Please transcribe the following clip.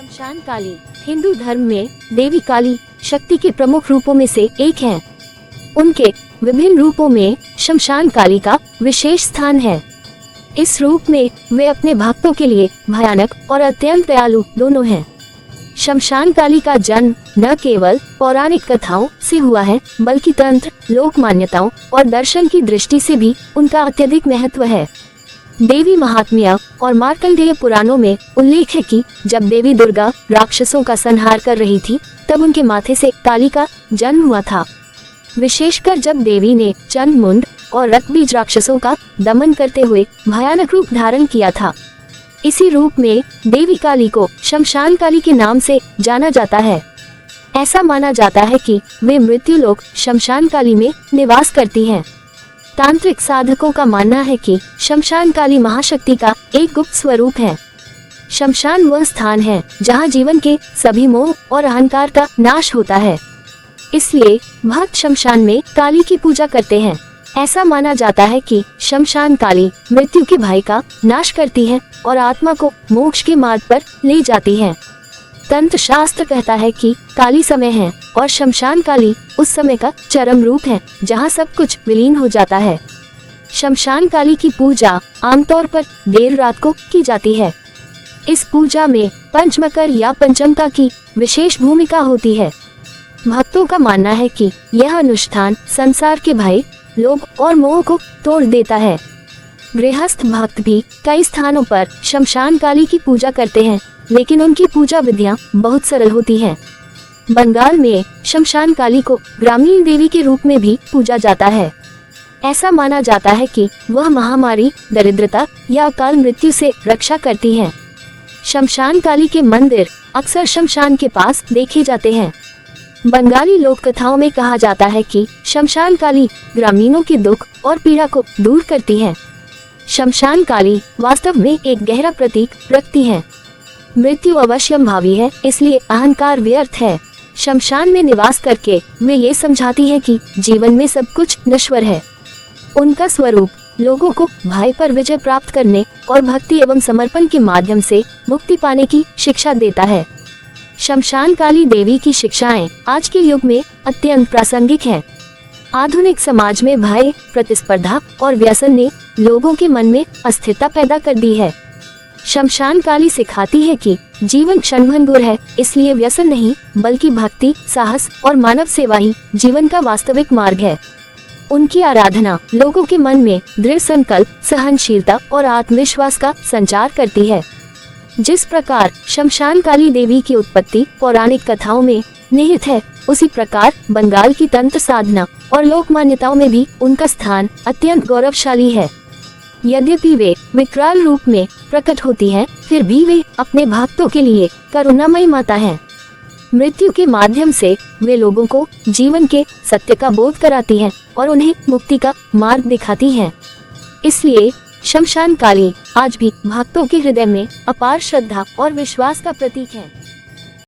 शमशान काली हिंदू धर्म में देवी काली शक्ति के प्रमुख रूपों में से एक हैं। उनके विभिन्न रूपों में शमशान काली का विशेष स्थान है। इस रूप में वे अपने भक्तों के लिए भयानक और अत्यंत दयालु दोनों हैं। शमशान काली का जन्म न केवल पौराणिक कथाओं से हुआ है, बल्कि तंत्र, लोक मान्यताओं और दर्शन की दृष्टि से भी उनका अत्यधिक महत्व है। देवी महात्म्य और मार्कंडेय पुराणों में उल्लेख है कि जब देवी दुर्गा राक्षसों का संहार कर रही थी, तब उनके माथे से काली का जन्म हुआ था। विशेषकर जब देवी ने चंद्रमुंड और रक्तबीज राक्षसों का दमन करते हुए भयानक रूप धारण किया था। इसी रूप में देवी काली को शमशान काली के नाम से जाना जाता है। ऐसा माना जाता है कि वे मृत्यु लोक शमशान काली में निवास करती हैं। तांत्रिक साधकों का मानना है कि शमशान काली महाशक्ति का एक गुप्त स्वरूप है। शमशान वह स्थान है जहां जीवन के सभी मोह और अहंकार का नाश होता है। इसलिए भक्त शमशान में काली की पूजा करते हैं। ऐसा माना जाता है कि शमशान काली मृत्यु के भय का नाश करती है और आत्मा को मोक्ष के मार्ग पर ले जाती है। तंत्र शास्त्र कहता है कि काली समय है और शमशान काली उस समय का चरम रूप है जहां सब कुछ विलीन हो जाता है। शमशान काली की पूजा आमतौर पर देर रात को की जाती है। इस पूजा में पंचमकर या पंचमका की विशेष भूमिका होती है। भक्तों का मानना है कि यह अनुष्ठान संसार के भय, लोभ और मोह को तोड़ देता है। गृहस्थ भक्त भी कई स्थानों पर शमशान काली की पूजा करते हैं, लेकिन उनकी पूजा विधियां बहुत सरल होती हैं। बंगाल में शमशान काली को ग्रामीण देवी के रूप में भी पूजा जाता है। ऐसा माना जाता है कि वह महामारी, दरिद्रता या अकाल मृत्यु से रक्षा करती हैं। शमशान काली के मंदिर अक्सर शमशान के पास देखे जाते हैं। बंगाली लोक कथाओं में कहा जाता है कि शमशान काली ग्रामीणों के दुख और पीड़ा को दूर करती है। शमशान काली वास्तव में एक गहरा प्रतीक रखती है। मृत्यु अवश्यंभावी है, इसलिए अहंकार व्यर्थ है। शमशान में निवास करके वे ये समझाती है कि जीवन में सब कुछ नश्वर है। उनका स्वरूप लोगों को भय पर विजय प्राप्त करने और भक्ति एवं समर्पण के माध्यम से मुक्ति पाने की शिक्षा देता है। शमशान काली देवी की शिक्षाएं आज के युग में अत्यंत प्रासंगिक हैं। आधुनिक समाज में भय, प्रतिस्पर्धा और व्यसन ने लोगों के मन में अस्थिरता पैदा कर दी है। शमशान काली सिखाती है कि जीवन क्षणभंगुर है, इसलिए व्यसन नहीं बल्कि भक्ति, साहस और मानव सेवा ही जीवन का वास्तविक मार्ग है। उनकी आराधना लोगों के मन में दृढ़ संकल्प, सहनशीलता और आत्मविश्वास का संचार करती है। जिस प्रकार शमशान काली देवी की उत्पत्ति पौराणिक कथाओं में निहित है, उसी प्रकार बंगाल की तंत्र साधना और लोक मान्यताओं में भी उनका स्थान अत्यंत गौरवशाली है। यद्यपि वे विकराल रूप में प्रकट होती हैं, फिर भी वे अपने भक्तों के लिए करुणामयी माता हैं। मृत्यु के माध्यम से वे लोगों को जीवन के सत्य का बोध कराती हैं और उन्हें मुक्ति का मार्ग दिखाती हैं। इसलिए शमशान काली आज भी भक्तों के हृदय में अपार श्रद्धा और विश्वास का प्रतीक है।